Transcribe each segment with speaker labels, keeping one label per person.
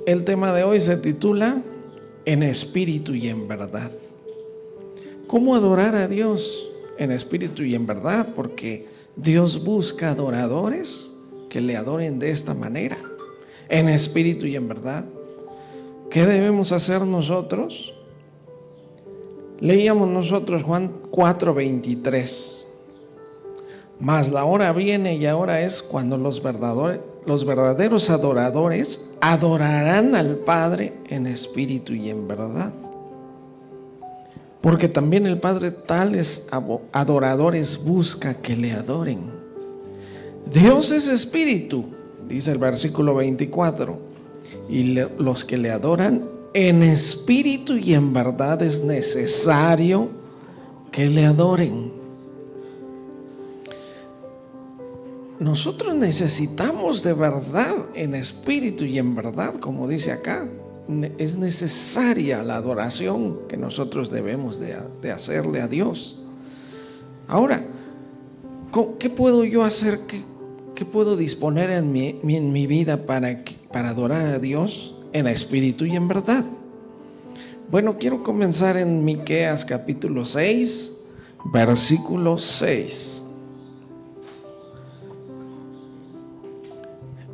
Speaker 1: El tema de hoy se titula En espíritu y en verdad. ¿Cómo adorar a Dios en espíritu y en verdad? Porque Dios busca adoradores que le adoren de esta manera, en espíritu y en verdad. ¿Qué debemos hacer nosotros? Leíamos nosotros Juan 4:23. Mas la hora viene y ahora es cuando los verdaderos adoradores adorarán al Padre en espíritu y en verdad. Porque también el Padre tales adoradores busca que le adoren. Dios es espíritu, dice el versículo 24, y los que le adoran en espíritu y en verdad es necesario que le adoren. Nosotros necesitamos de verdad, en espíritu y en verdad, como dice acá. Es necesaria la adoración que nosotros debemos de hacerle a Dios. Ahora, ¿qué puedo yo hacer? ¿Qué puedo disponer en mi vida para adorar a Dios en espíritu y en verdad? Bueno, quiero comenzar en Miqueas capítulo 6, versículo 6.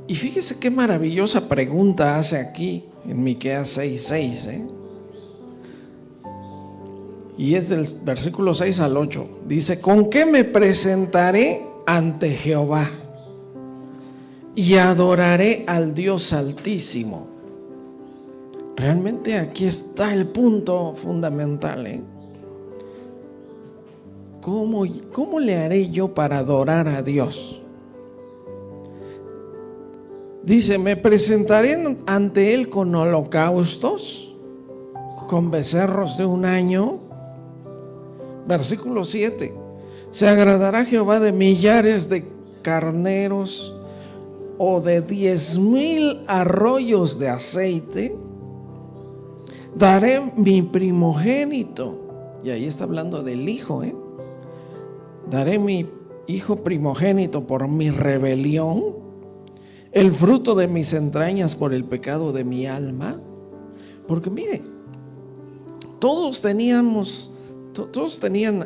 Speaker 1: Y fíjese qué maravillosa pregunta hace aquí en Miqueas 6:6, y es del versículo 6 al 8. Dice: ¿con qué me presentaré ante Jehová y adoraré al Dios Altísimo? Realmente aquí está el punto fundamental, ¿Cómo le haré yo para adorar a Dios? Dice: me presentaré ante Él con holocaustos, con becerros de un año. Versículo 7. ¿Se agradará Jehová de millares de carneros o de 10,000 arroyos de aceite? Daré mi primogénito. Y ahí está hablando del hijo, Daré mi hijo primogénito por mi rebelión, el fruto de mis entrañas por el pecado de mi alma. Porque mire, todos tenían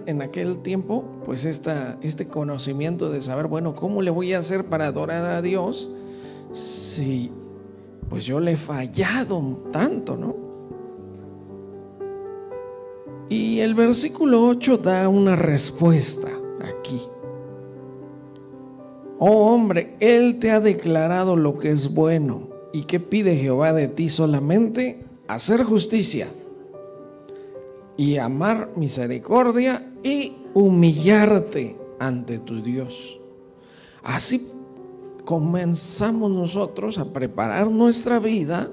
Speaker 1: en aquel tiempo pues este conocimiento de saber, bueno, ¿cómo le voy a hacer para adorar a Dios si pues yo le he fallado tanto, ¿no? Y el versículo 8 da una respuesta aquí. Oh hombre, Él te ha declarado lo que es bueno. ¿Y qué pide Jehová de ti? Solamente hacer justicia y amar misericordia y humillarte ante tu Dios. Así comenzamos nosotros a preparar nuestra vida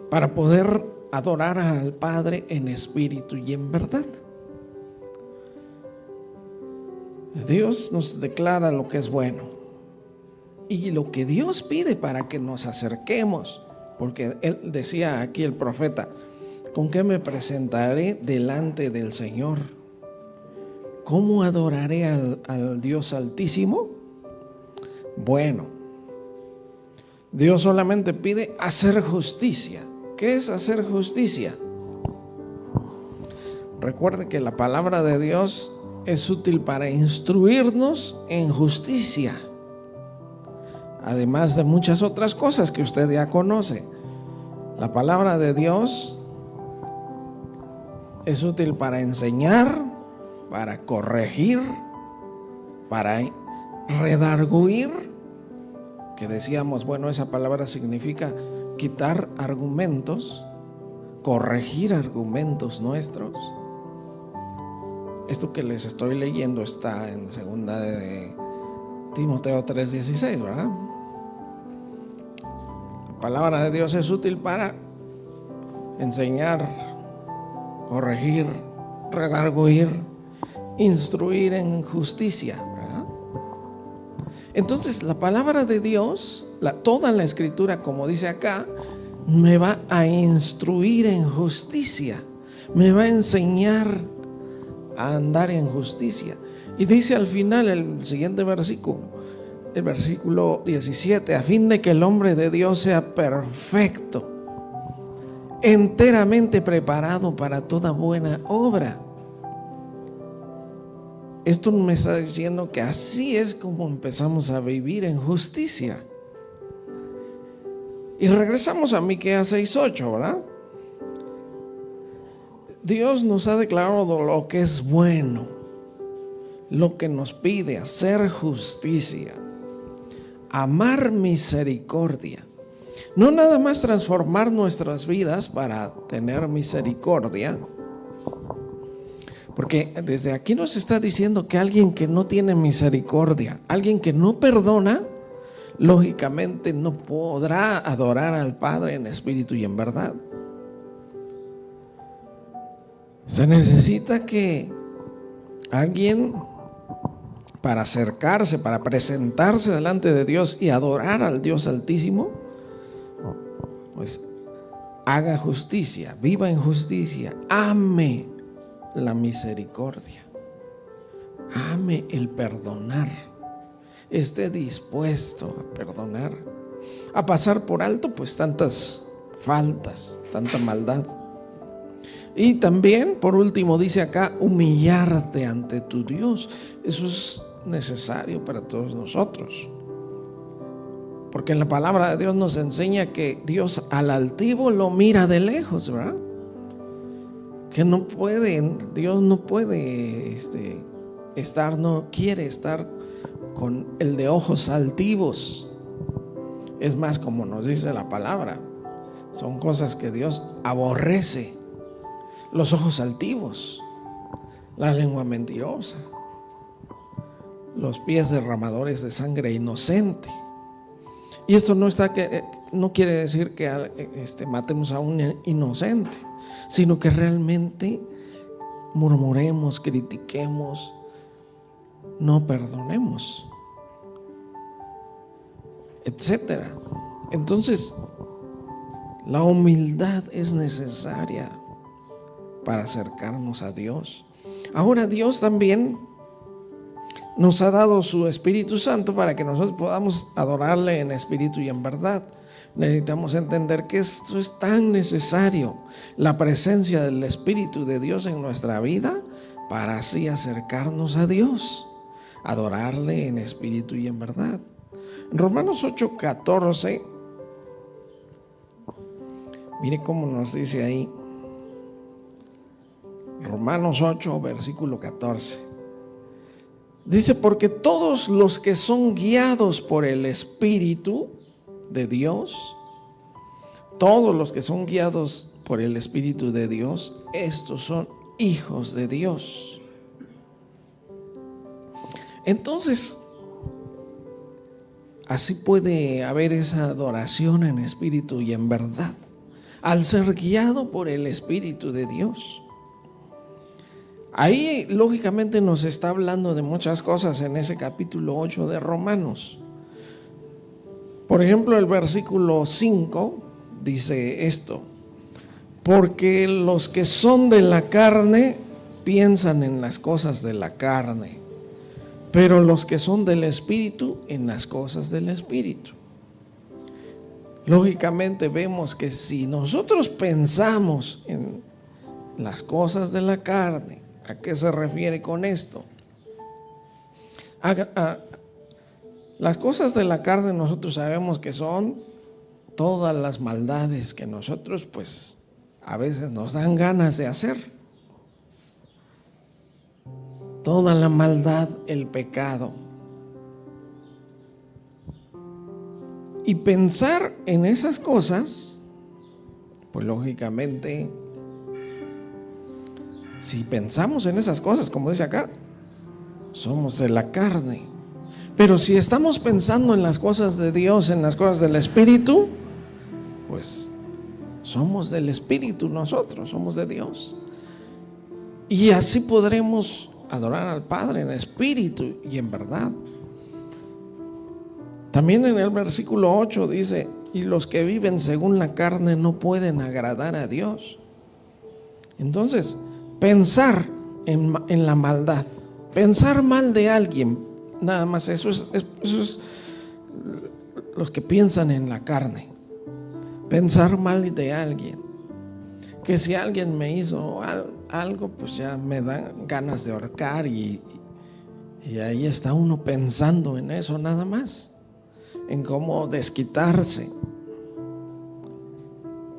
Speaker 1: para poder adorar al Padre en espíritu y en verdad. Dios nos declara lo que es bueno y lo que Dios pide para que nos acerquemos, porque Él decía aquí el profeta: ¿con qué me presentaré delante del Señor? ¿Cómo adoraré al Dios Altísimo? Bueno, Dios solamente pide hacer justicia. ¿Qué es hacer justicia? Recuerde que la palabra de Dios es útil para instruirnos en justicia, además de muchas otras cosas que usted ya conoce. La palabra de Dios es útil para enseñar, para corregir, para redarguir, que decíamos, bueno, esa palabra significa quitar argumentos, corregir argumentos nuestros. Esto que les estoy leyendo está en segunda de Timoteo 3:16, ¿verdad? La palabra de Dios es útil para enseñar, corregir, redarguir, instruir en justicia, ¿verdad? Entonces la palabra de Dios, toda la escritura, como dice acá, me va a instruir en justicia, me va a enseñar a andar en justicia. Y dice al final el siguiente versículo: el versículo 17, a fin de que el hombre de Dios sea perfecto, enteramente preparado para toda buena obra. Esto me está diciendo que así es como empezamos a vivir en justicia. Y regresamos a Miqueas 6:8, ¿verdad? Dios nos ha declarado lo que es bueno, lo que nos pide: hacer justicia, amar misericordia. No nada más transformar nuestras vidas para tener misericordia, porque desde aquí nos está diciendo que alguien que no tiene misericordia, alguien que no perdona, lógicamente no podrá adorar al Padre en espíritu y en verdad. Se necesita que alguien, para acercarse, para presentarse delante de Dios y adorar al Dios Altísimo, pues haga justicia, viva en justicia, ame la misericordia, ame el perdonar, esté dispuesto a perdonar, a pasar por alto pues tantas faltas, tanta maldad. Y también, por último, dice acá, humillarte ante tu Dios. Eso es necesario para todos nosotros, porque en la palabra de Dios nos enseña que Dios al altivo lo mira de lejos, ¿verdad? Que no puede, Dios no puede estar, no quiere estar con el de ojos altivos. Es más, como nos dice la palabra, son cosas que Dios aborrece: los ojos altivos, la lengua mentirosa, los pies derramadores de sangre inocente. Y esto no quiere decir que matemos a un inocente, sino que realmente murmuremos, critiquemos, no perdonemos, etcétera. Entonces, la humildad es necesaria para acercarnos a Dios. Ahora, Dios también nos ha dado su Espíritu Santo para que nosotros podamos adorarle en espíritu y en verdad. Necesitamos entender que esto es tan necesario, la presencia del Espíritu de Dios en nuestra vida, para así acercarnos a Dios, adorarle en espíritu y en verdad. En Romanos 8:14, mire cómo nos dice ahí, Romanos 8, versículo 14. Dice: porque todos los que son guiados por el Espíritu de Dios, todos los que son guiados por el Espíritu de Dios, estos son hijos de Dios. Entonces, así puede haber esa adoración en espíritu y en verdad, al ser guiado por el Espíritu de Dios. Ahí lógicamente nos está hablando de muchas cosas en ese capítulo 8 de Romanos. Por ejemplo, el versículo 5 dice esto: porque los que son de la carne piensan en las cosas de la carne, pero los que son del Espíritu en las cosas del Espíritu. Lógicamente vemos que si nosotros pensamos en las cosas de la carne, ¿a qué se refiere con esto? Las cosas de la carne nosotros sabemos que son todas las maldades que nosotros pues a veces nos dan ganas de hacer. Toda la maldad, el pecado. Y pensar en esas cosas, pues lógicamente, si pensamos en esas cosas, como dice acá, somos de la carne. Pero si estamos pensando en las cosas de Dios, en las cosas del Espíritu, pues somos del Espíritu nosotros, somos de Dios. Y así podremos adorar al Padre en espíritu y en verdad. También en el versículo 8 dice: y los que viven según la carne no pueden agradar a Dios. Entonces, pensar en la maldad, pensar mal de alguien, nada más eso es los que piensan en la carne. Pensar mal de alguien. Que si alguien me hizo algo, pues ya me dan ganas de ahorcar y ahí está uno pensando en eso nada más, en cómo desquitarse.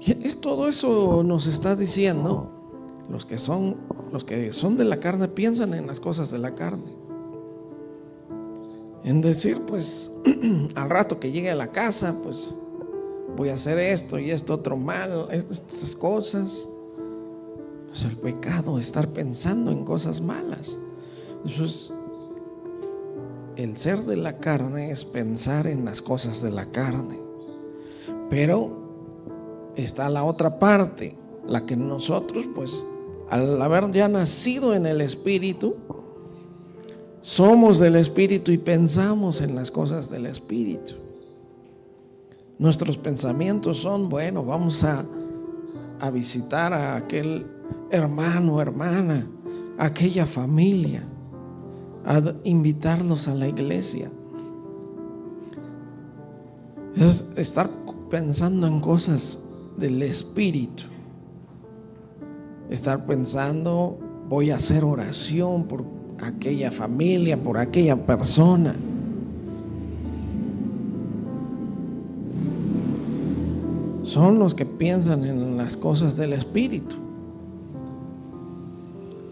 Speaker 1: Y todo eso nos está diciendo, los que son de la carne piensan en las cosas de la carne. En decir, pues, al rato que llegue a la casa, pues voy a hacer esto y esto otro mal, estas cosas. Pues el pecado, estar pensando en cosas malas. Eso es, el ser de la carne es pensar en las cosas de la carne. Pero está la otra parte, la que nosotros, pues, al haber ya nacido en el Espíritu, somos del Espíritu y pensamos en las cosas del Espíritu. Nuestros pensamientos son, bueno, vamos a visitar a aquel hermano, hermana, a aquella familia, a invitarlos a la iglesia. Es estar pensando en cosas del Espíritu. Estar pensando, voy a hacer oración por aquella familia, por aquella persona. Son los que piensan en las cosas del Espíritu.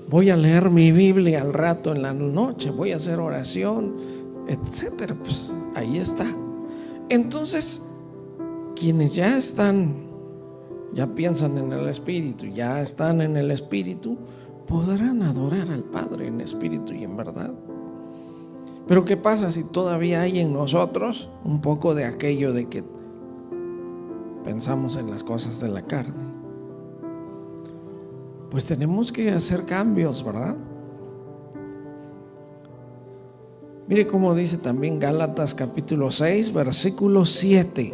Speaker 1: Voy a leer mi Biblia al rato en la noche, voy a hacer oración, etcétera. Pues ahí está. Entonces, quienes ya piensan en el Espíritu, ya están en el Espíritu, podrán adorar al Padre en espíritu y en verdad. Pero ¿qué pasa si todavía hay en nosotros un poco de aquello de que pensamos en las cosas de la carne? Pues tenemos que hacer cambios, ¿verdad? Mire cómo dice también Gálatas capítulo 6, versículos 7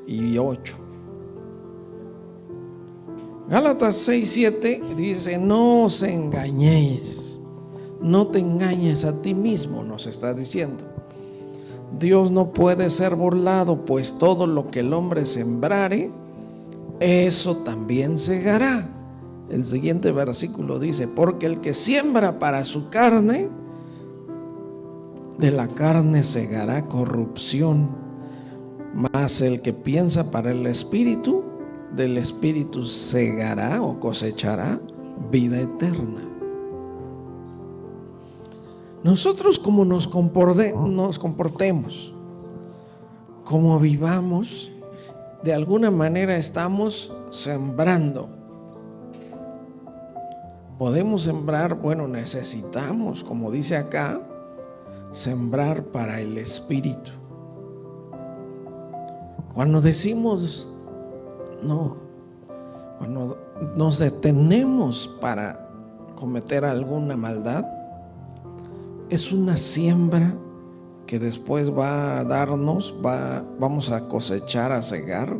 Speaker 1: y 8. Gálatas 6, 7 dice: no os engañéis, no te engañes a ti mismo, nos está diciendo. Dios no puede ser burlado, pues todo lo que el hombre sembrare, eso también segará. El siguiente versículo dice: porque el que siembra para su carne, de la carne segará corrupción, mas el que piensa para el Espíritu, del Espíritu segará o cosechará vida eterna. Nosotros, como nos comportemos, como vivamos, de alguna manera estamos sembrando. Podemos sembrar, bueno, necesitamos, como dice acá, sembrar para el Espíritu. Cuando decimos no, cuando nos detenemos para cometer alguna maldad, es una siembra que después va a darnos, vamos a cosechar, a cegar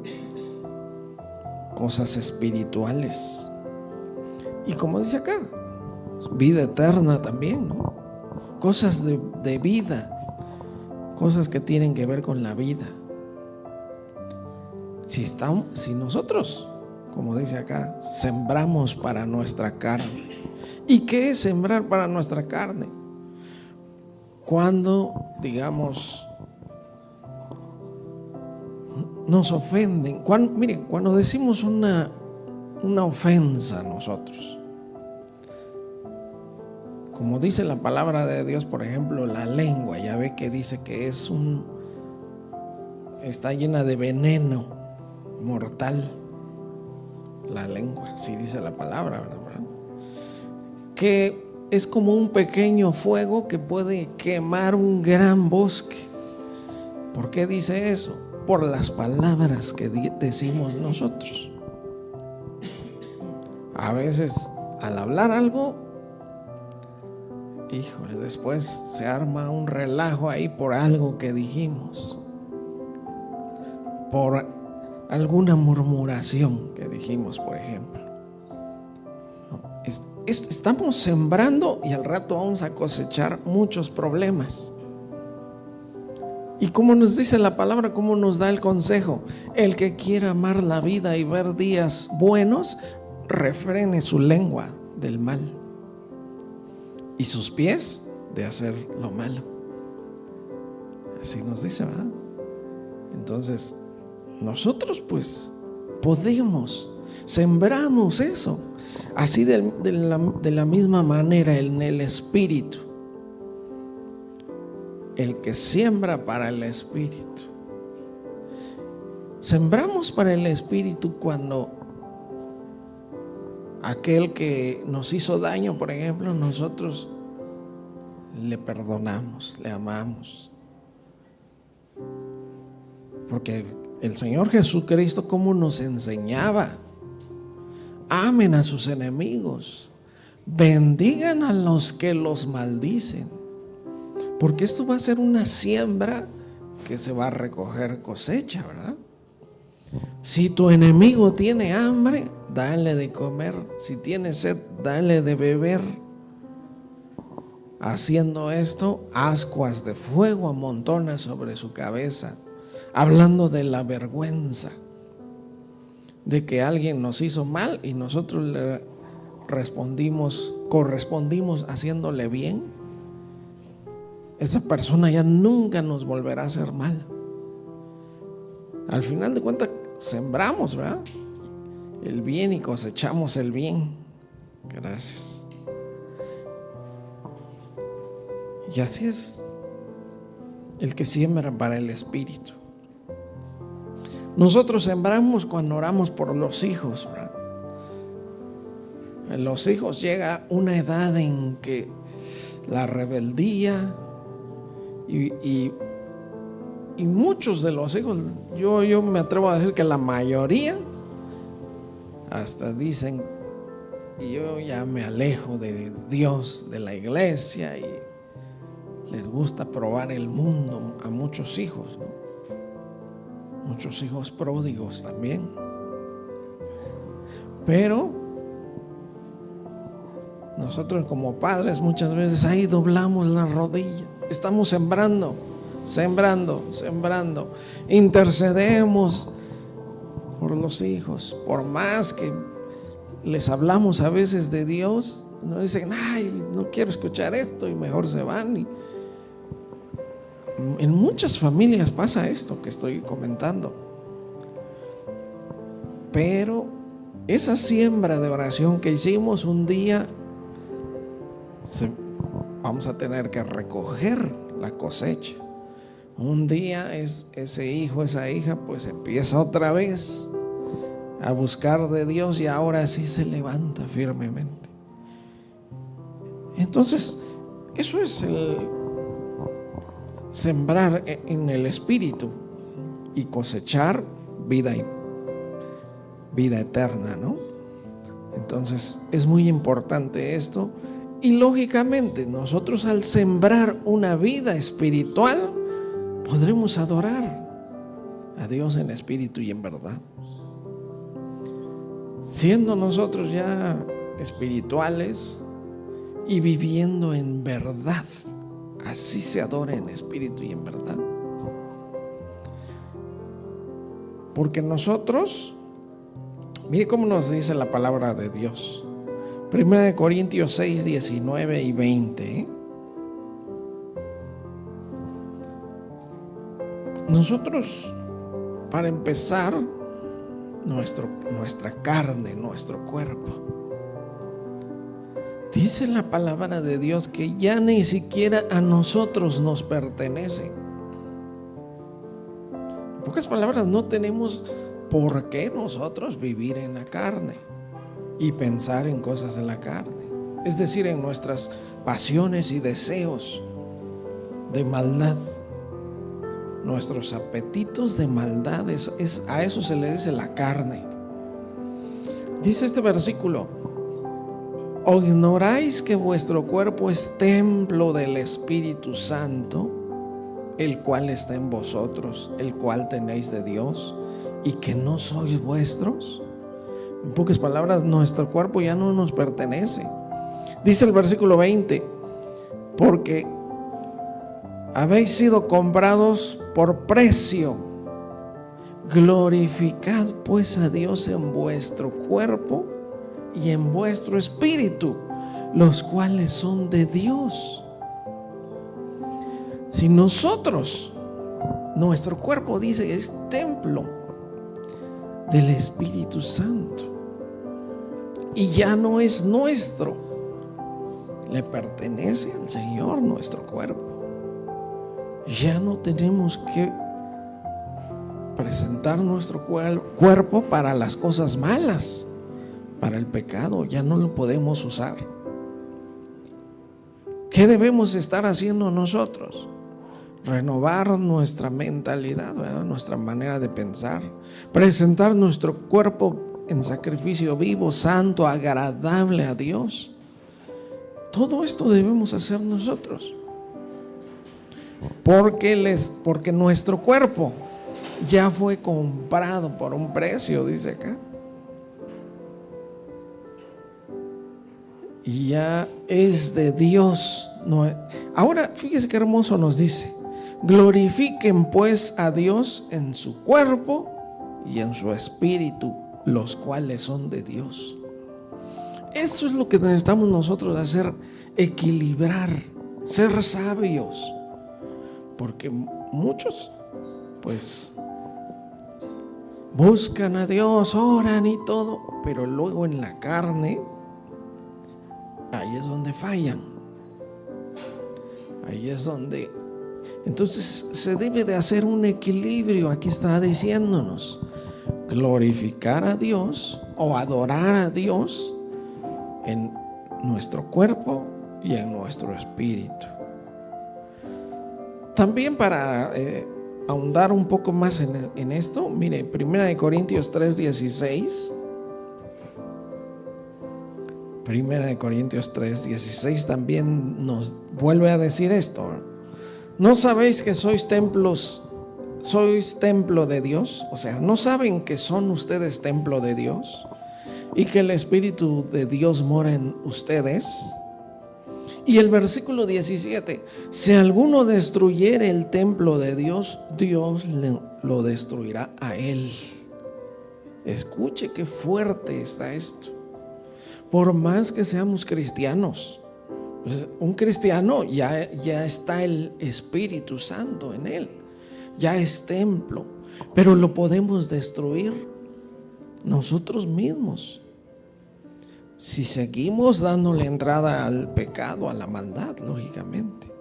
Speaker 1: cosas espirituales. Y como dice acá, vida eterna también, ¿no? Cosas de vida, cosas que tienen que ver con la vida. Si nosotros, como dice acá, sembramos para nuestra carne. ¿Y qué es sembrar para nuestra carne? Cuando, digamos, nos ofenden. Cuando decimos una ofensa a nosotros, como dice la palabra de Dios, por ejemplo, la lengua, ya ve que dice que está llena de veneno mortal. La lengua, así dice la palabra, ¿verdad? Que es como un pequeño fuego que puede quemar un gran bosque. ¿Por qué dice eso? Por las palabras que decimos nosotros. A veces, al hablar algo, híjole, después se arma un relajo ahí por algo que dijimos, por alguna murmuración que dijimos, por ejemplo. estamos sembrando y al rato vamos a cosechar muchos problemas. Y como nos dice la palabra, como nos da el consejo, el que quiera amar la vida y ver días buenos, refrene su lengua del mal y sus pies de hacer lo malo. Así nos dice, ¿verdad? Entonces, nosotros pues podemos, sembramos eso. Así de la misma manera en el espíritu. El que siembra para el espíritu. Sembramos para el espíritu cuando aquel que nos hizo daño, por ejemplo, nosotros le perdonamos, le amamos. Porque el Señor Jesucristo, ¿cómo nos enseñaba? Amen a sus enemigos, bendigan a los que los maldicen, porque esto va a ser una siembra que se va a recoger cosecha, ¿verdad? Si tu enemigo tiene hambre, dale de comer. Si tiene sed, dale de beber. Haciendo esto, ascuas de fuego amontona sobre su cabeza, hablando de la vergüenza de que alguien nos hizo mal y nosotros le correspondimos haciéndole bien. Esa persona ya nunca nos volverá a hacer mal. Al final de cuentas sembramos, ¿verdad?, el bien y cosechamos el bien. Gracias. Y así es el que siembra para el espíritu. Nosotros sembramos cuando oramos por los hijos, ¿verdad? En los hijos llega una edad en que la rebeldía y muchos de los hijos, yo me atrevo a decir que la mayoría hasta dicen, yo ya me alejo de Dios, de la iglesia, y les gusta probar el mundo a muchos hijos, ¿no? Muchos hijos pródigos también. Pero nosotros como padres muchas veces ahí doblamos la rodilla. Estamos sembrando. Intercedemos por los hijos. Por más que les hablamos a veces de Dios, nos dicen, ay, no quiero escuchar esto, y mejor se van. Y en muchas familias pasa esto que estoy comentando. Pero esa siembra de oración que hicimos un día, vamos a tener que recoger la cosecha. Un día ese hijo, esa hija, pues empieza otra vez a buscar de Dios y ahora sí se levanta firmemente. Entonces, eso es el sembrar en el espíritu y cosechar vida eterna, ¿no? Entonces es muy importante esto, y lógicamente nosotros al sembrar una vida espiritual podremos adorar a Dios en espíritu y en verdad. Siendo nosotros ya espirituales y viviendo en verdad, así se adora en espíritu y en verdad. Porque nosotros, mire cómo nos dice la palabra de Dios. 1 Corintios 6, 19 y 20. Nosotros, para empezar, nuestra carne, nuestro cuerpo, dice la palabra de Dios que ya ni siquiera a nosotros nos pertenece. En pocas palabras, no tenemos por qué nosotros vivir en la carne y pensar en cosas de la carne, es decir, en nuestras pasiones y deseos de maldad, nuestros apetitos de maldad, a eso se le dice la carne. Dice este versículo: ¿o ignoráis que vuestro cuerpo es templo del Espíritu Santo, el cual está en vosotros, el cual tenéis de Dios, y que no sois vuestros? En pocas palabras, nuestro cuerpo ya no nos pertenece. Dice el versículo 20, porque habéis sido comprados por precio. Glorificad pues a Dios en vuestro cuerpo y en vuestro espíritu, los cuales son de Dios. Si nosotros, nuestro cuerpo dice es templo del Espíritu Santo y ya no es nuestro, le pertenece al Señor nuestro cuerpo. Ya no tenemos que presentar nuestro cuerpo para las cosas malas, para el pecado, ya no lo podemos usar. ¿Qué debemos estar haciendo nosotros? Renovar nuestra mentalidad, ¿verdad? Nuestra manera de pensar, presentar nuestro cuerpo en sacrificio vivo, santo, agradable a Dios. Todo esto debemos hacer nosotros, porque nuestro cuerpo ya fue comprado por un precio, dice acá, y ya es de Dios. Ahora fíjese qué hermoso nos dice: glorifiquen pues a Dios en su cuerpo y en su espíritu, los cuales son de Dios. Eso es lo que necesitamos nosotros hacer, equilibrar, ser sabios, porque muchos pues buscan a Dios, oran y todo, pero luego en la carne, ahí es donde fallan. Ahí es donde, entonces se debe de hacer un equilibrio. Aquí está diciéndonos glorificar a Dios o adorar a Dios en nuestro cuerpo y en nuestro espíritu. También para ahondar un poco más en esto, mire, 1 Corintios 3:16. 1 Corintios 3:16 también nos vuelve a decir esto: ¿no sabéis que sois templo de Dios? O sea, ¿no saben que son ustedes templo de Dios y que el Espíritu de Dios mora en ustedes? Y el versículo 17: si alguno destruyere el templo de Dios, Dios lo destruirá a él. Escuche qué fuerte está esto. Por más que seamos cristianos, pues un cristiano ya está el Espíritu Santo en él, ya es templo, pero lo podemos destruir nosotros mismos si seguimos dándole entrada al pecado, a la maldad, lógicamente.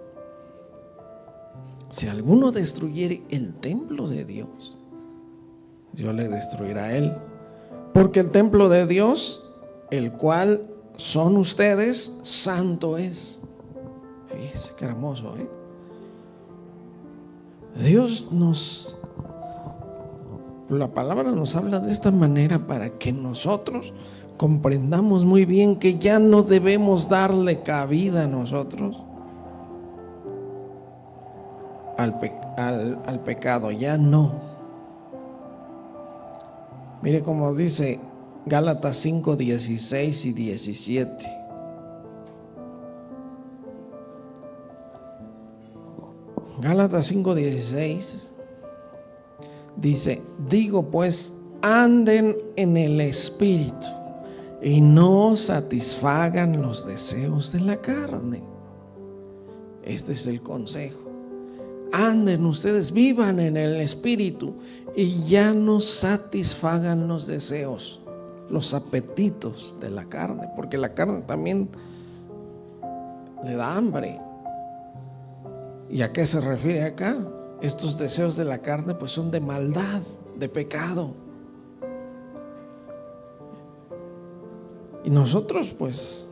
Speaker 1: Si alguno destruyere el templo de Dios, Dios le destruirá a él, porque el templo de Dios, el cual son ustedes, santo es. Fíjese qué hermoso, Dios la palabra nos habla de esta manera para que nosotros comprendamos muy bien que ya no debemos darle cabida a nosotros al pecado, ya no. Mire cómo dice Gálatas 5:16 y 17. Gálatas 5:16 dice: digo pues, anden en el Espíritu y no satisfagan los deseos de la carne. Este es el consejo. Anden ustedes, vivan en el Espíritu y ya no satisfagan los deseos, los apetitos de la carne, porque la carne también le da hambre. ¿Y a qué se refiere acá? Estos deseos de la carne pues son de maldad, de pecado. Y nosotros pues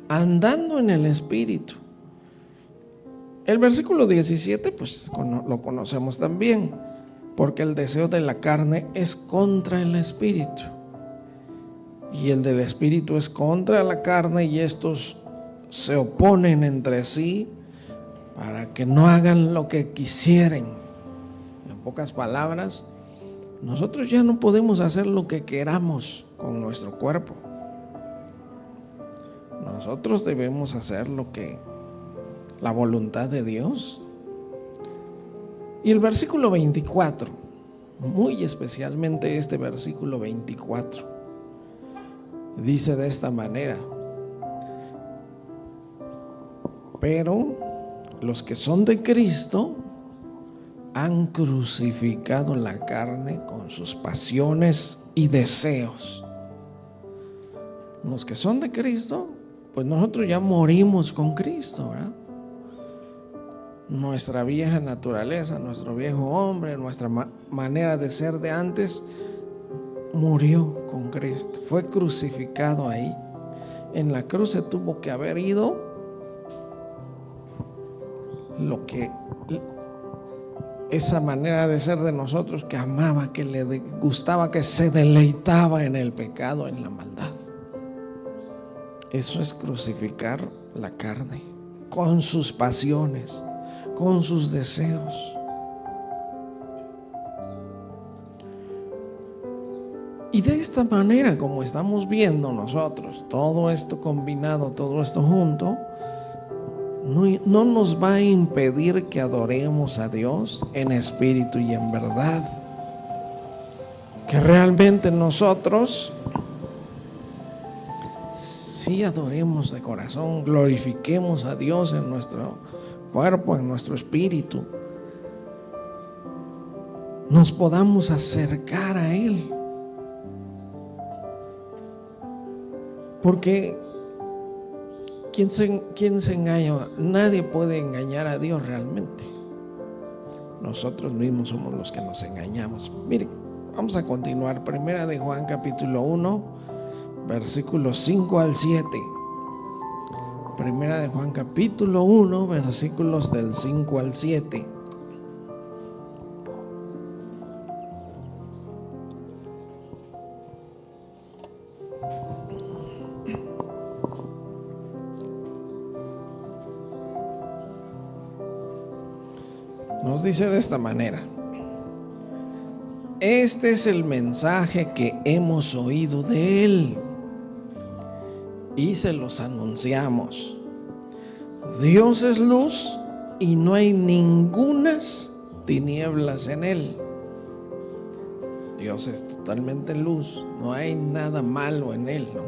Speaker 1: andando en el Espíritu. El versículo 17 pues lo conocemos también, porque el deseo de la carne es contra el Espíritu y el del Espíritu es contra la carne, y estos se oponen entre sí para que no hagan lo que quisieren. En pocas palabras, nosotros ya no podemos hacer lo que queramos con nuestro cuerpo. nosotros debemos hacer la voluntad de Dios. Y el versículo 24, muy especialmente este versículo 24, dice de esta manera: pero los que son de Cristo han crucificado la carne con sus pasiones y deseos. Los que son de Cristo, pues nosotros ya morimos con Cristo, ¿verdad? Nuestra vieja naturaleza, nuestro viejo hombre, nuestra manera de ser de antes murió con Cristo, fue crucificado ahí. En la cruz se tuvo que haber ido lo que esa manera de ser de nosotros, que amaba, que le gustaba, que se deleitaba en el pecado, en la maldad. Eso es crucificar la carne con sus pasiones, con sus deseos. Y de esta manera, como estamos viendo nosotros, todo esto combinado, todo esto junto, no nos va a impedir que adoremos a Dios en espíritu y en verdad. Que realmente nosotros sí adoremos de corazón, glorifiquemos a Dios en nuestro cuerpo, en nuestro espíritu, nos podamos acercar a Él. Porque ¿quién se engaña? Nadie puede engañar a Dios realmente. Nosotros mismos somos los que nos engañamos. Mire, vamos a continuar. Primera de Juan capítulo 1, versículos 5 al 7. Primera de Juan capítulo 1, versículos del 5 al 7. Nos dice de esta manera: este es el mensaje que hemos oído de Él y se los anunciamos. Dios es luz y no hay ningunas tinieblas en Él. Dios es totalmente luz, no hay nada malo en Él, ¿no?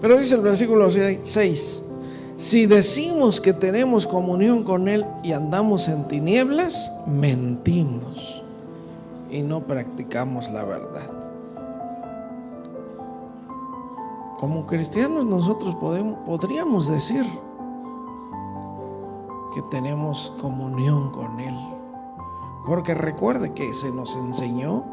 Speaker 1: Pero dice el versículo 6: si decimos que tenemos comunión con Él y andamos en tinieblas, mentimos y no practicamos la verdad. Como cristianos nosotros podríamos decir que tenemos comunión con Él, porque recuerde que se nos enseñó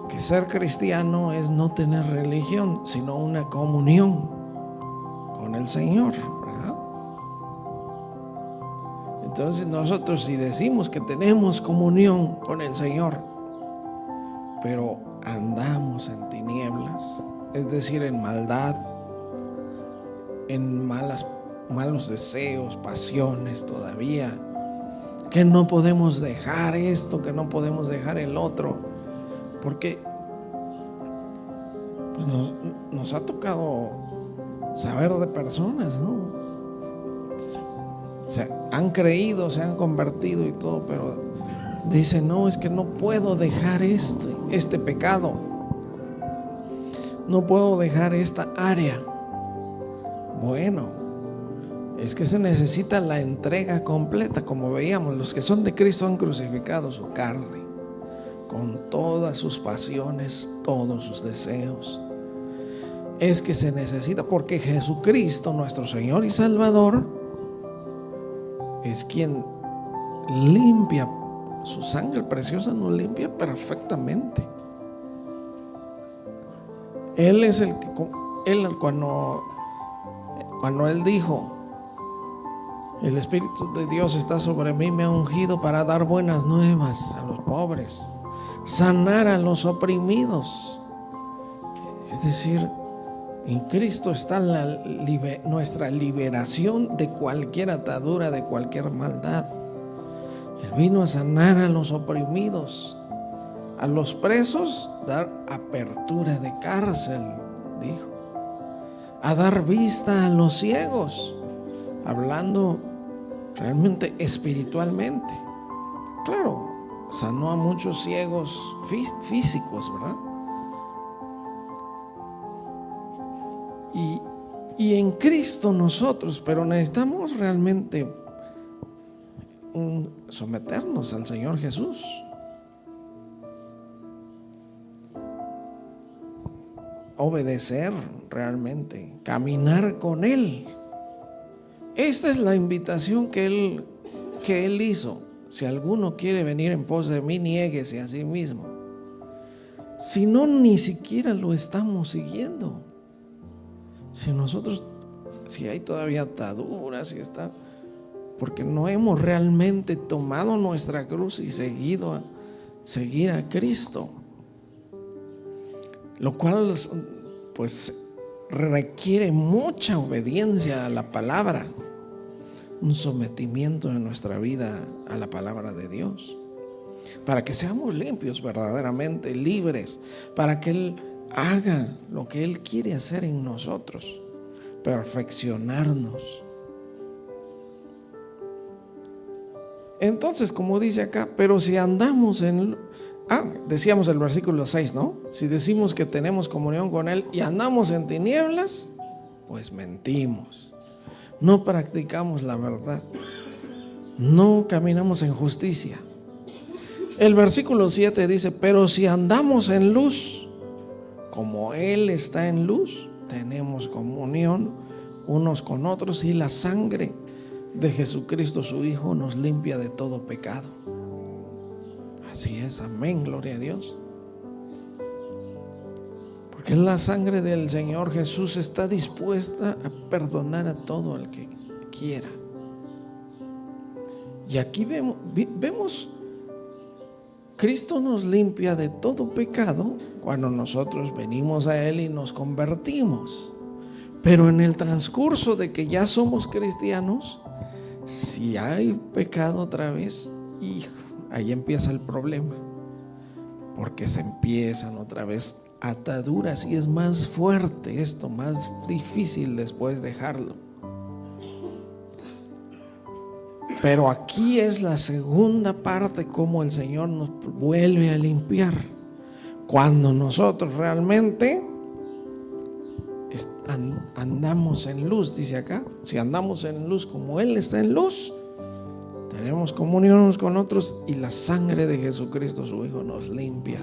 Speaker 1: que ser cristiano es no tener religión, sino una comunión con el Señor, ¿verdad? Entonces nosotros, si decimos que tenemos comunión con el Señor, pero andamos en tinieblas, es decir, en maldad, en malos deseos, pasiones todavía, que no podemos dejar esto, que no podemos dejar el otro, porque pues nos ha tocado saber de personas, ¿no? Se han creído, se han convertido y todo, pero dicen: no, es que no puedo dejar este pecado, no puedo dejar esta área. Bueno, es que se necesita la entrega completa. Como veíamos, los que son de Cristo han crucificado su carne con todas sus pasiones, todos sus deseos. Es que se necesita, porque Jesucristo, nuestro Señor y Salvador, es quien limpia, su sangre preciosa nos limpia perfectamente. Él es el que, cuando Él dijo: el Espíritu de Dios está sobre mí, me ha ungido para dar buenas nuevas a los pobres, sanar a los oprimidos. Es decir, en Cristo está nuestra liberación de cualquier atadura, de cualquier maldad. Él vino a sanar a los oprimidos, a los presos dar apertura de cárcel, dijo. a dar vista a los ciegos, hablando realmente espiritualmente. Claro, sanó a muchos ciegos físicos, ¿verdad? Y en Cristo nosotros, pero necesitamos realmente someternos al Señor Jesús. Obedecer realmente, caminar con Él. Esta es la invitación que Él hizo. Si alguno quiere venir en pos de mí, niéguese a sí mismo. Si no, ni siquiera lo estamos siguiendo. Si hay todavía ataduras, porque no hemos realmente tomado nuestra cruz y seguir a Cristo, lo cual pues requiere mucha obediencia a la palabra, un sometimiento de nuestra vida a la palabra de Dios, para que seamos limpios, verdaderamente libres, para que Él haga lo que Él quiere hacer en nosotros, perfeccionarnos. Entonces, como dice acá, pero si andamos decíamos el versículo 6, ¿no? Si decimos que tenemos comunión con Él y andamos en tinieblas, pues mentimos, no practicamos la verdad, no caminamos en justicia. El versículo 7 dice, pero si andamos en luz, como Él está en luz, tenemos comunión unos con otros, y la sangre de Jesucristo su Hijo nos limpia de todo pecado. Así es, amén, gloria a Dios. Porque la sangre del Señor Jesús está dispuesta a perdonar a todo el que quiera. Y aquí vemos Cristo nos limpia de todo pecado cuando nosotros venimos a Él y nos convertimos. Pero en el transcurso de que ya somos cristianos, si hay pecado otra vez, ahí empieza el problema, porque se empiezan otra vez ataduras y es más fuerte esto, más difícil después dejarlo. Pero aquí es la segunda parte, como el Señor nos vuelve a limpiar. Cuando nosotros realmente andamos en luz, dice acá, si andamos en luz como Él está en luz, tenemos comunión unos con otros, y la sangre de Jesucristo su Hijo nos limpia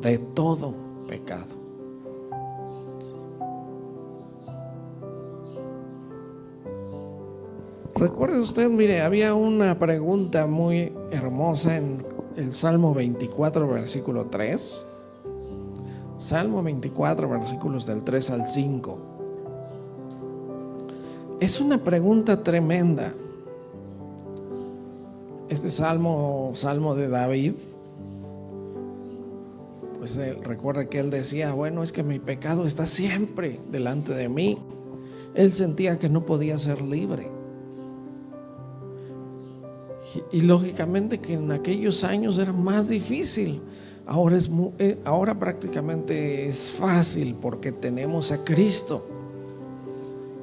Speaker 1: de todo pecado. Recuerde usted, mire, había una pregunta muy hermosa en el Salmo 24, versículo 3. Salmo 24, versículos del 3 al 5. Es una pregunta tremenda. Este salmo de David, pues recuerda que él decía, bueno, es que mi pecado está siempre delante de mí. Él sentía que no podía ser libre. Y lógicamente que en aquellos años era más difícil. Ahora prácticamente es fácil, porque tenemos a Cristo,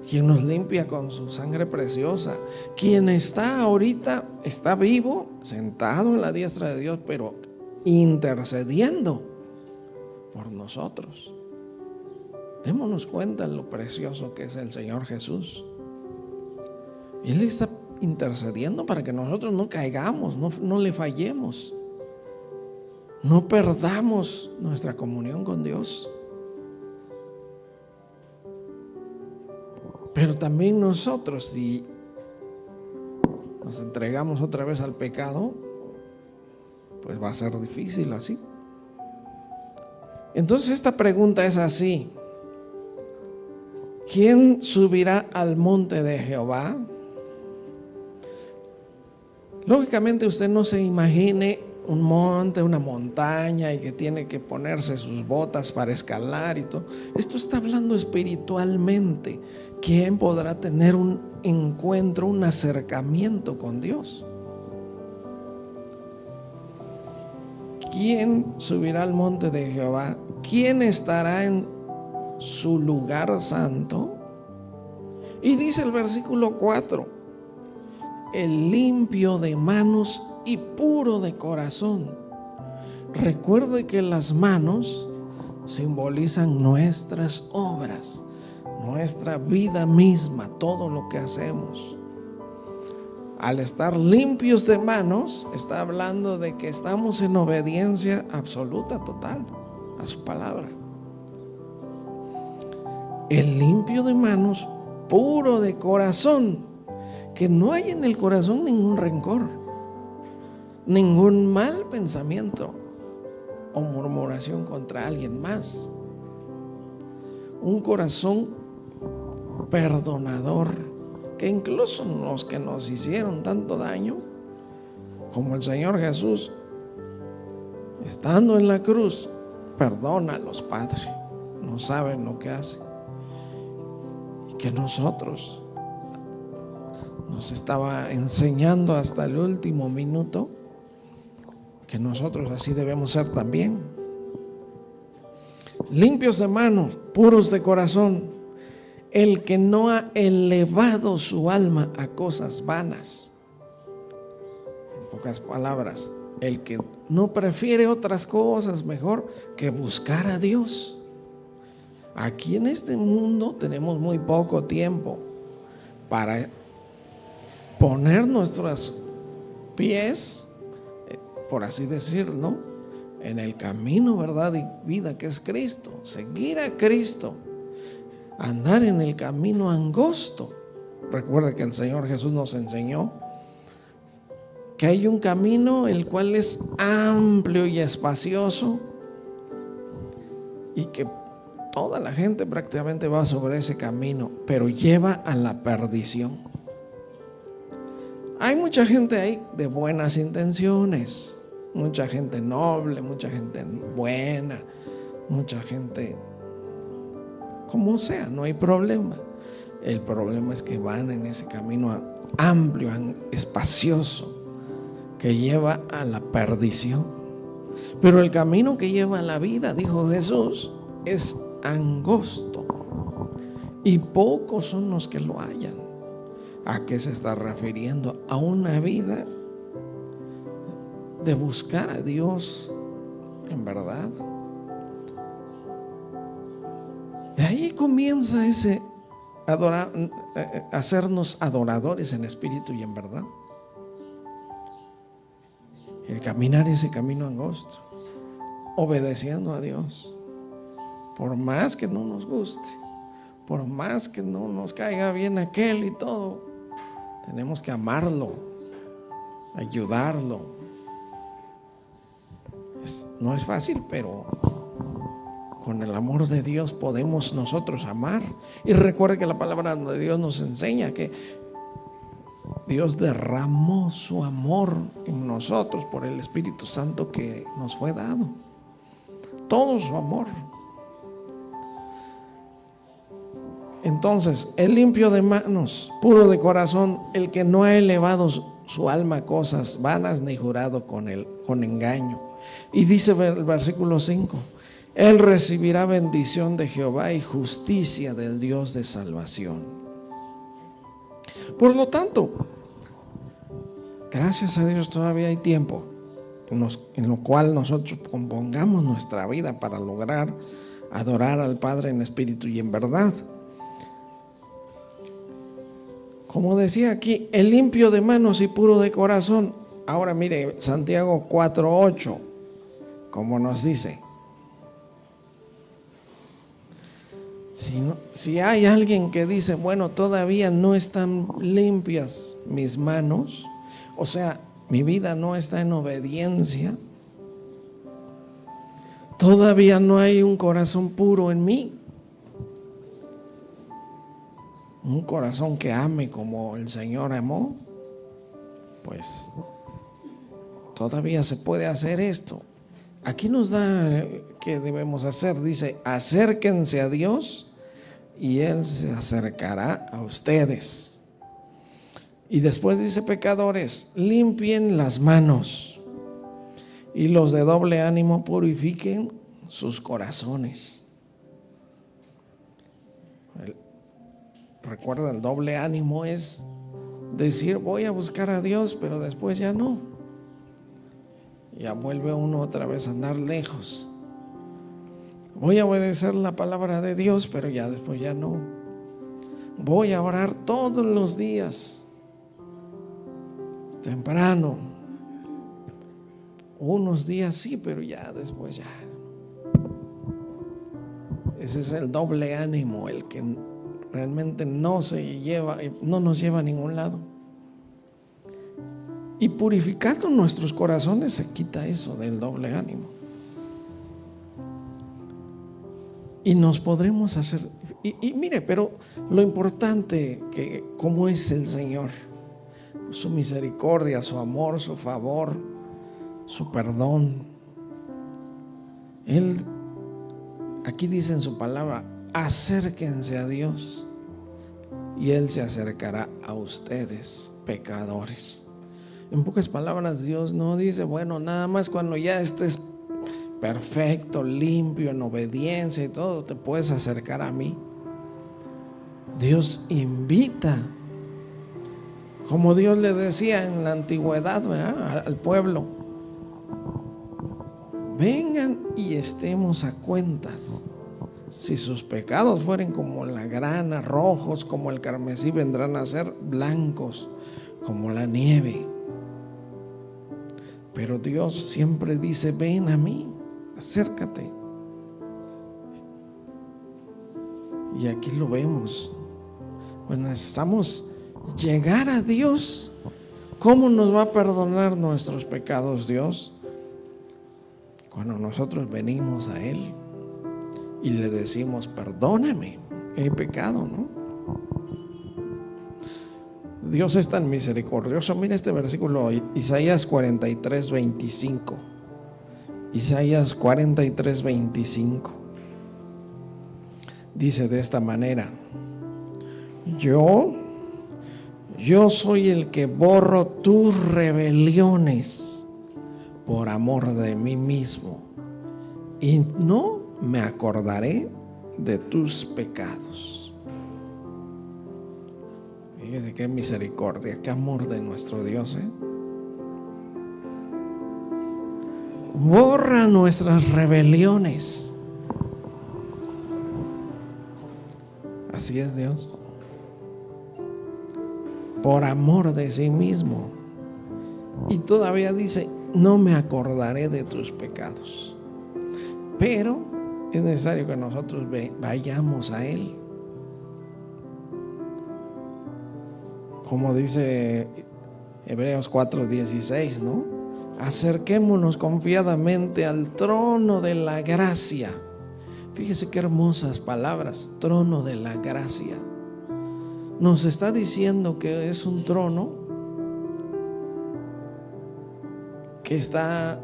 Speaker 1: quien nos limpia con su sangre preciosa, quien está ahorita, está vivo, sentado en la diestra de Dios, pero intercediendo por nosotros. Démonos cuenta de lo precioso que es el Señor Jesús. Él está intercediendo para que nosotros no caigamos, no le fallemos, no perdamos nuestra comunión con Dios. Pero también nosotros, si nos entregamos otra vez al pecado, pues va a ser difícil así. Entonces esta pregunta es así: ¿quién subirá al monte de Jehová? Lógicamente usted no se imagine un monte, una montaña, y que tiene que ponerse sus botas para escalar y todo. Esto está hablando espiritualmente. ¿Quién podrá tener un encuentro, un acercamiento con Dios? ¿Quién subirá al monte de Jehová? ¿Quién estará su lugar santo. Y dice el versículo 4, el limpio de manos y puro de corazón. Recuerde que las manos simbolizan nuestras obras, nuestra vida misma, todo lo que hacemos. Al estar limpios de manos, está hablando de que estamos en obediencia absoluta, total, a su palabra. El limpio de manos, puro de corazón, que no hay en el corazón ningún rencor, ningún mal pensamiento o murmuración contra alguien más. Un corazón perdonador, que incluso los que nos hicieron tanto daño, como el Señor Jesús, estando en la cruz, perdónalos, Padre, no saben lo que hacen. Y que nosotros nos estaba enseñando hasta el último minuto que nosotros así debemos ser también. Limpios de manos, puros de corazón, el que no ha elevado su alma a cosas vanas. En pocas palabras, el que no prefiere otras cosas mejor que buscar a Dios. Aquí en este mundo tenemos muy poco tiempo para poner nuestros pies, por así decirlo, en el camino, verdad y vida que es Cristo. Seguir a Cristo, andar en el camino angosto. Recuerda que el Señor Jesús nos enseñó que hay un camino el cual es amplio y espacioso y que toda la gente prácticamente va sobre ese camino, pero lleva a la perdición. Hay mucha gente ahí de buenas intenciones, mucha gente noble, mucha gente buena, mucha gente como sea, no hay problema. El problema es que van en ese camino amplio, espacioso, que lleva a la perdición. Pero el camino que lleva a la vida, dijo Jesús, es angosto y pocos son los que lo hallan. ¿A qué se está refiriendo? A una vida de buscar a Dios en verdad. De ahí comienza ese hacernos adoradores en espíritu y en verdad. El caminar ese camino angosto, obedeciendo a Dios, por más que no nos guste, por más que no nos caiga bien aquel y todo, tenemos que amarlo, ayudarlo. No es fácil, pero con el amor de Dios podemos nosotros amar. Y recuerde que la palabra de Dios nos enseña que Dios derramó su amor en nosotros por el Espíritu Santo que nos fue dado. Todo su amor. Entonces, el limpio de manos, puro de corazón, el que no ha elevado su alma a cosas vanas ni jurado con engaño. Y dice el versículo 5, él recibirá bendición de Jehová y justicia del Dios de salvación. Por lo tanto, gracias a Dios todavía hay tiempo en lo cual nosotros compongamos nuestra vida para lograr adorar al Padre en espíritu y en verdad. Como decía aquí, el limpio de manos y puro de corazón. Ahora mire, Santiago 4:8, como nos dice. Si hay alguien que dice, bueno, todavía no están limpias mis manos, o sea, mi vida no está en obediencia, todavía no hay un corazón puro en mí, un corazón que ame como el Señor amó, pues todavía se puede hacer esto. Aquí nos da que debemos hacer, dice, acérquense a Dios y Él se acercará a ustedes. Y después dice, pecadores, limpien las manos y los de doble ánimo purifiquen sus corazones. Recuerda, el doble ánimo es decir voy a buscar a Dios, pero después ya no. Ya vuelve uno otra vez a andar lejos. Voy a obedecer la palabra de Dios, pero ya después ya no. Voy a orar todos los días, temprano. Unos días sí, pero ya después ya. Ese es el doble ánimo, el que realmente no nos lleva a ningún lado. Y purificando nuestros corazones se quita eso del doble ánimo. Y nos podremos hacer, y mire, pero lo importante que cómo es el Señor, su misericordia, su amor, su favor, su perdón. Él, aquí dice en su palabra, acérquense a Dios y Él se acercará a ustedes, pecadores. En pocas palabras, Dios no dice, bueno, nada más cuando ya estés perfecto, limpio, en obediencia y todo, te puedes acercar a mí. Dios invita, como Dios le decía en la antigüedad, ¿verdad?, al pueblo: vengan y estemos a cuentas. Si sus pecados fueren como la grana, rojos como el carmesí, vendrán a ser blancos como la nieve. Pero Dios siempre dice: ven a mí, acércate. Y aquí lo vemos. Cuando necesitamos llegar a Dios, ¿cómo nos va a perdonar nuestros pecados Dios? Cuando nosotros venimos a Él y le decimos: perdóname, he pecado, ¿no? Dios es tan misericordioso. Mira este versículo, Isaías 43, 25. Isaías 43, 25. Dice de esta manera: yo soy el que borro tus rebeliones por amor de mí mismo, y no me acordaré de tus pecados. Fíjese qué misericordia, qué amor de nuestro Dios, Borra nuestras rebeliones. Así es Dios. Por amor de sí mismo. Y todavía dice: no me acordaré de tus pecados. Pero es necesario que nosotros vayamos a Él. Como dice Hebreos 4:16, ¿no? Acerquémonos confiadamente al trono de la gracia. Fíjese qué hermosas palabras, trono de la gracia. Nos está diciendo que es un trono que está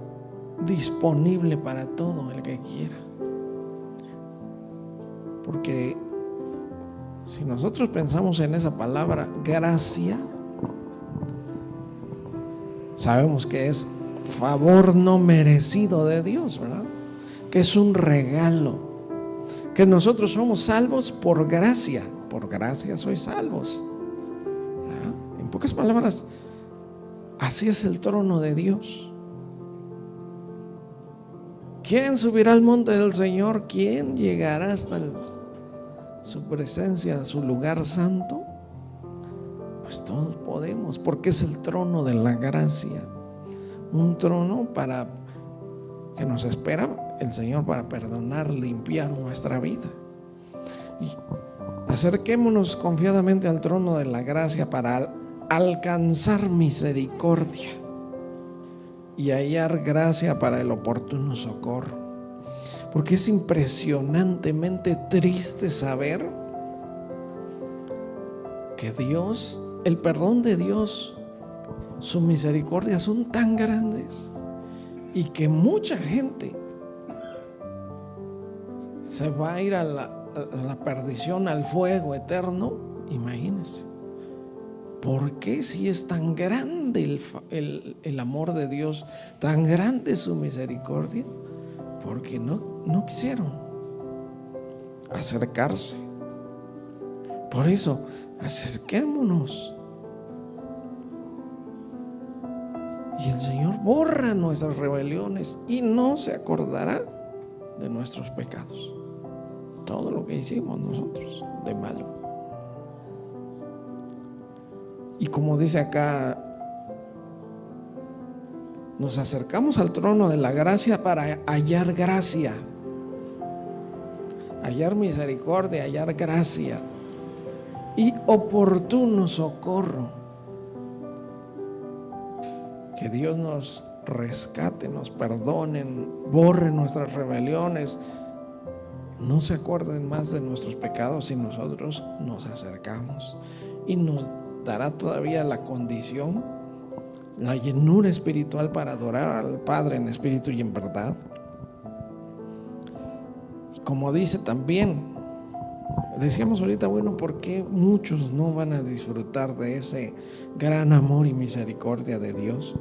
Speaker 1: disponible para todo el que quiera. Porque si nosotros pensamos en esa palabra gracia, sabemos que es favor no merecido de Dios, ¿verdad? Que es un regalo. Que nosotros somos salvos por gracia. Por gracia sois salvos. ¿Ah? En pocas palabras, así es el trono de Dios. ¿Quién subirá al monte del Señor? ¿Quién llegará hasta su presencia, su lugar santo? Pues todos podemos, porque es el trono de la gracia. Un trono para que nos espera el Señor para perdonar, limpiar nuestra vida. Y acerquémonos confiadamente al trono de la gracia para alcanzar misericordia y hallar gracia para el oportuno socorro. Porque es impresionantemente triste saber que Dios, el perdón de Dios, su misericordia son tan grandes, y que mucha gente se va a ir a la perdición, al fuego eterno. Imagínense. ¿Por qué, si es tan grande el amor de Dios, tan grande su misericordia? Porque no quisieron acercarse. Por eso, acerquémonos. Y el Señor borra nuestras rebeliones y no se acordará de nuestros pecados. Todo lo que hicimos nosotros de malo. Y como dice acá, nos acercamos al trono de la gracia para hallar gracia, hallar misericordia, hallar gracia y oportuno socorro. Que Dios nos rescate, nos perdone, borre nuestras rebeliones, no se acuerden más de nuestros pecados si nosotros nos acercamos, y nos dará todavía la condición, la llenura espiritual para adorar al Padre en espíritu y en verdad. Y como dice también, decíamos ahorita, bueno, ¿por qué muchos no van a disfrutar de ese gran amor y misericordia de Dios?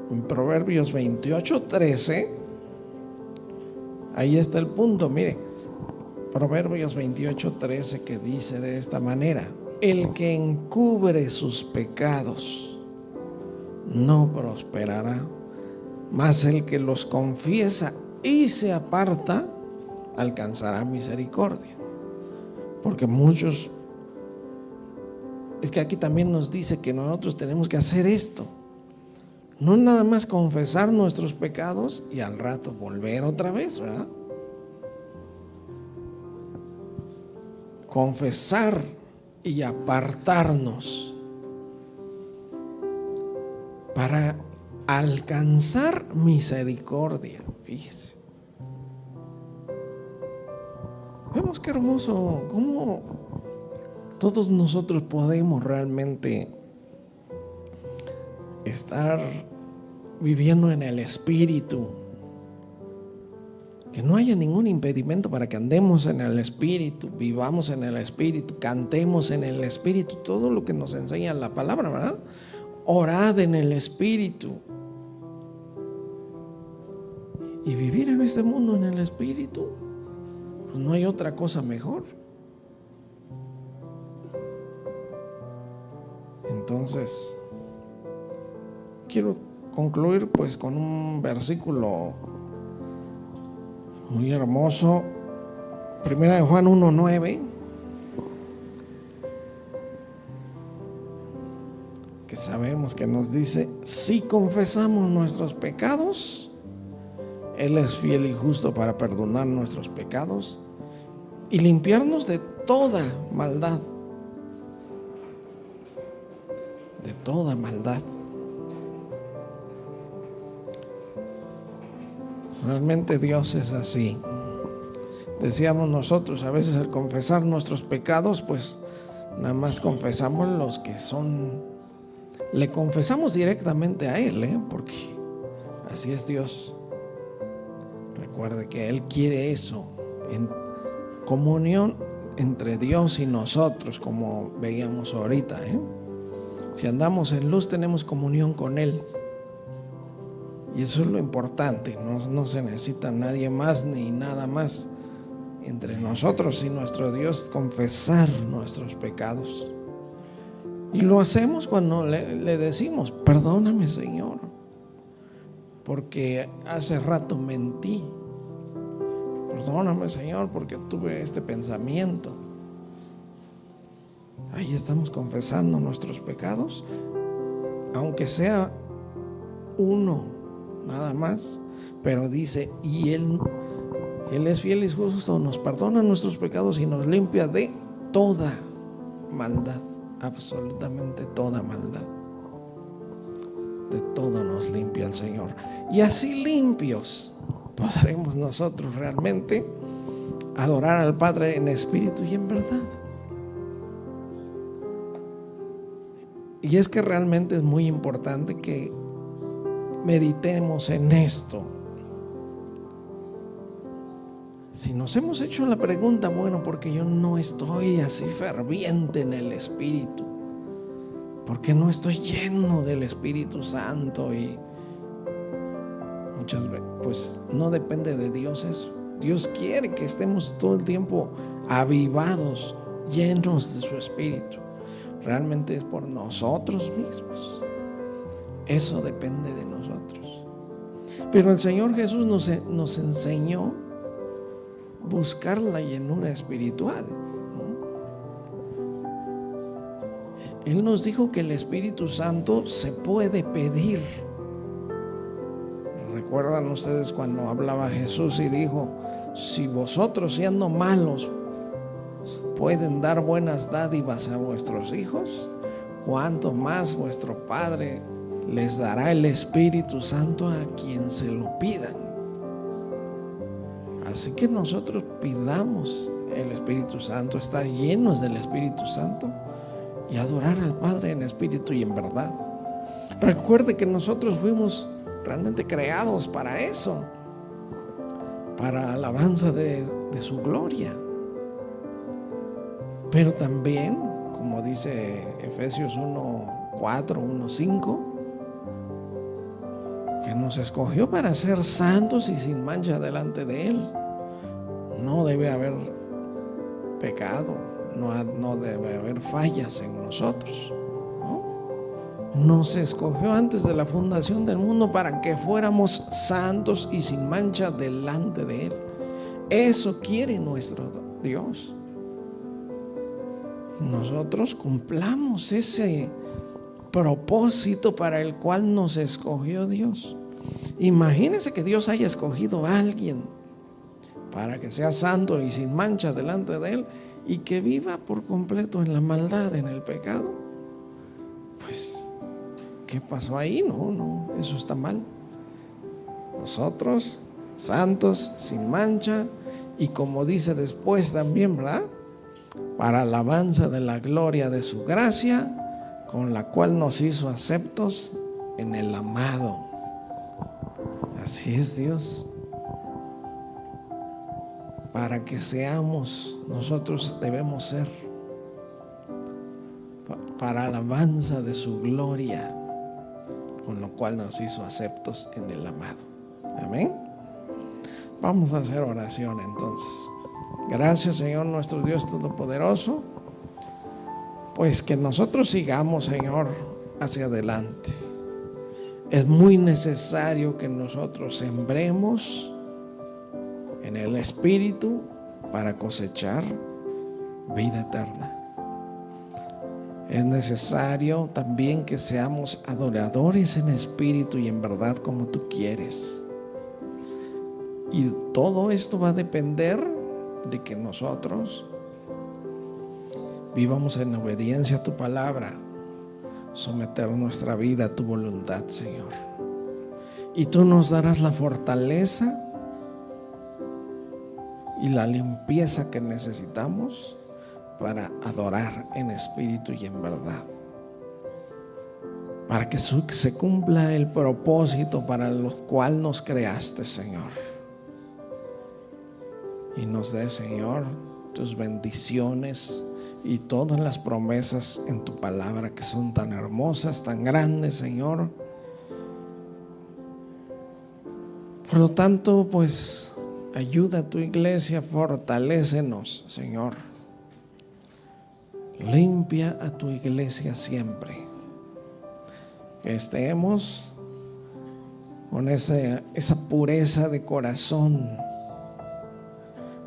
Speaker 1: En Proverbios 28:13, ahí está el punto. Mire, Proverbios 28:13, que dice de esta manera: el que encubre sus pecados no prosperará, mas el que los confiesa y se aparta alcanzará misericordia. Porque muchos, es que aquí también nos dice que nosotros tenemos que hacer esto, no nada más confesar nuestros pecados y al rato volver otra vez, ¿verdad? Confesar y apartarnos para alcanzar misericordia. Fíjese. Vemos qué hermoso cómo todos nosotros podemos realmente estar viviendo en el Espíritu. Que no haya ningún impedimento para que andemos en el Espíritu, vivamos en el Espíritu, cantemos en el Espíritu, todo lo que nos enseña la palabra, ¿verdad? Orad en el Espíritu. Y vivir en este mundo en el Espíritu, pues no hay otra cosa mejor. Entonces, quiero concluir pues con un versículo muy hermoso, Primera de Juan 1:9, que sabemos que nos dice: si confesamos nuestros pecados, Él es fiel y justo para perdonar nuestros pecados y limpiarnos de toda maldad. De toda maldad. Realmente Dios es así. Decíamos nosotros, a veces al confesar nuestros pecados, pues nada más confesamos los que son, le confesamos directamente a Él, porque así es Dios. Recuerde que Él quiere eso, en comunión entre Dios y nosotros, como veíamos ahorita. Si andamos en luz, tenemos comunión con Él. Y eso es lo importante, no se necesita nadie más ni nada más entre nosotros y nuestro Dios, confesar nuestros pecados. Y lo hacemos cuando le decimos: perdóname, Señor, porque hace rato mentí. Perdóname, Señor, porque tuve este pensamiento. Ahí estamos confesando nuestros pecados, aunque sea uno nada más, pero dice: y Él es fiel y justo, nos perdona nuestros pecados y nos limpia de toda maldad, absolutamente toda maldad. De todo nos limpia el Señor. Y así limpios podremos nosotros realmente adorar al Padre en espíritu y en verdad. Y es que realmente es muy importante que meditemos en esto. Si nos hemos hecho la pregunta, bueno, porque yo no estoy así ferviente en el Espíritu, porque no estoy lleno del Espíritu Santo, y muchas veces pues no depende de Dios eso. Dios quiere que estemos todo el tiempo avivados, llenos de su Espíritu. Realmente es por nosotros mismos. Eso depende de nosotros. Pero el Señor Jesús nos enseñó buscar la llenura espiritual, ¿no? Él nos dijo que el Espíritu Santo se puede pedir. ¿Recuerdan ustedes cuando hablaba Jesús y dijo: si vosotros, siendo malos, pueden dar buenas dádivas a vuestros hijos, cuánto más vuestro Padre les dará el Espíritu Santo a quien se lo pidan? Así que nosotros pidamos el Espíritu Santo, estar llenos del Espíritu Santo y adorar al Padre en espíritu y en verdad. Recuerde que nosotros fuimos realmente creados para eso, para alabanza de su gloria. Pero también, como dice Efesios 1:4, 1:5, que nos escogió para ser santos y sin mancha delante de Él. No debe haber pecado, no debe haber fallas en nosotros, ¿no? Nos escogió antes de la fundación del mundo para que fuéramos santos y sin mancha delante de Él. Eso quiere nuestro Dios. Nosotros cumplamos ese propósito para el cual nos escogió Dios. Imagínense que Dios haya escogido a alguien para que sea santo y sin mancha delante de Él, y que viva por completo en la maldad, en el pecado. Pues, ¿qué pasó ahí? No, eso está mal. Nosotros, santos, sin mancha, y como dice después también, ¿verdad?, para alabanza de la gloria de su gracia, con la cual nos hizo aceptos en el amado. Así es Dios. Para que seamos, nosotros debemos ser para alabanza de su gloria, con lo cual nos hizo aceptos en el amado. Amén. Vamos a hacer oración entonces. Gracias, Señor nuestro Dios Todopoderoso, pues que nosotros sigamos, Señor, hacia adelante. Es muy necesario que nosotros sembremos en el Espíritu para cosechar vida eterna. Es necesario también que seamos adoradores en espíritu y en verdad, como tú quieres. Y todo esto va a depender de que nosotros vivamos en obediencia a tu palabra, someter nuestra vida a tu voluntad, Señor. Y tú nos darás la fortaleza y la limpieza que necesitamos para adorar en espíritu y en verdad, para que se cumpla el propósito para el cual nos creaste, Señor. Y nos dé, Señor, tus bendiciones y todas las promesas en tu palabra, que son tan hermosas, tan grandes, Señor. Por lo tanto, pues, ayuda a tu iglesia, fortalécenos, Señor. Limpia a tu iglesia siempre. Que estemos con esa pureza de corazón,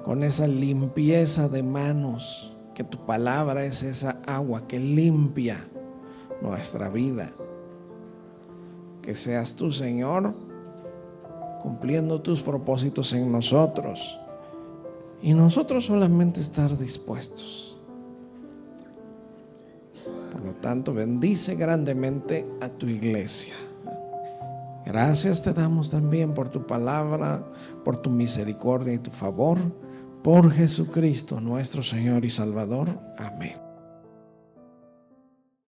Speaker 1: con esa limpieza de manos, que tu palabra es esa agua que limpia nuestra vida. Que seas tú, Señor, cumpliendo tus propósitos en nosotros, y nosotros solamente estar dispuestos. Por lo tanto, bendice grandemente a tu iglesia. Gracias te damos también por tu palabra, por tu misericordia y tu favor, por Jesucristo nuestro Señor y Salvador. Amén.